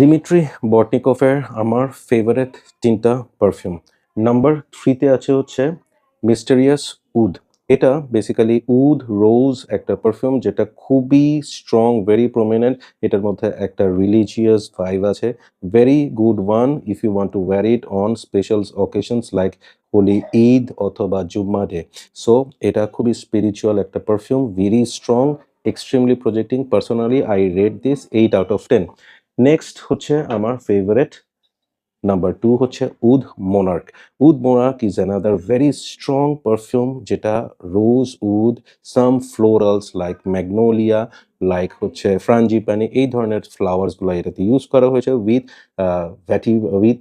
Dmitry বটনিকফের আমার favourite তিনটা perfume. Number 3 তে আছে হচ্ছে মিস্টেরিয়াস উড। এটা বেসিক্যালি উড রোজ একটা পারফিউম যেটা খুবই স্ট্রং, ভেরি প্রমিনেন্ট। এটার মধ্যে একটা রিলিজিয়াস ভাইব আছে। Very good one if you want to wear it on special occasions like Holi Eid অথবা জুম্মা ডে। সো এটা খুবই স্পিরিচুয়াল একটা perfume, very strong, extremely projecting. Personally I rate this 8 out of 10। Next হচ্ছে আমার ফেভারিট নাম্বার 2 হচ্ছে Wood Monarch. Wood Monarch is another very strong perfume যেটা rose wood, some florals like magnolia, like হচ্ছে frangipani, এই ধরনের ফ্লাওয়ার্সগুলো এটাতে use করা হয়েছে with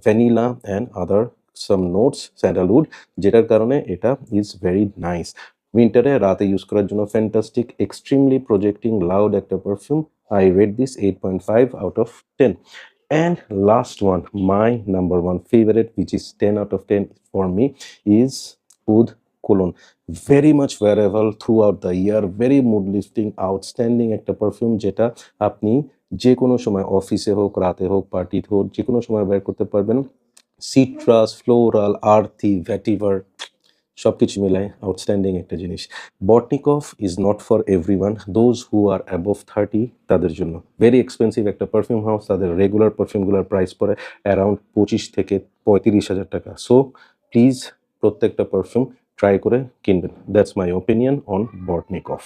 vanilla and other some notes sandalwood, যেটার কারণে এটা ইজ ভেরি নাইস। উইন্টারে রাতে ইউজ করার জন্য ফ্যান্টাস্টিক, এক্সট্রিমলি প্রজেক্টিং লাউড একটা perfume. I rate this 8.5 out of 10. And last one, my number one favorite, which is 10 out of 10 for me, is Oud Cologne. Very much wearable throughout the year, very mood lifting, outstanding একটা perfume যেটা আপনি যে কোনো সময় অফিসে হোক, রাতে হোক, পার্টিতে হোক, যে কোনো সময় বের করতে পারবেন। সিট্রাস, ফ্লোরাল, আর্থি, ভ্যাটিভার সবকিছু মিলায় আউটস্ট্যান্ডিং একটা জিনিস। Bortnikoff is not for everyone, those who are above 30 তাদের জন্য। ভেরি এক্সপেন্সিভ একটা পারফিউম হাউস, তাদের রেগুলার পারফিউমগুলোর প্রাইস পড়ে অ্যারাউন্ড 25 থেকে 35,000 টাকা। সো প্লিজ প্রত্যেকটা পারফিউম ট্রাই করে কিনবেন। That's my opinion on বটনিকফ।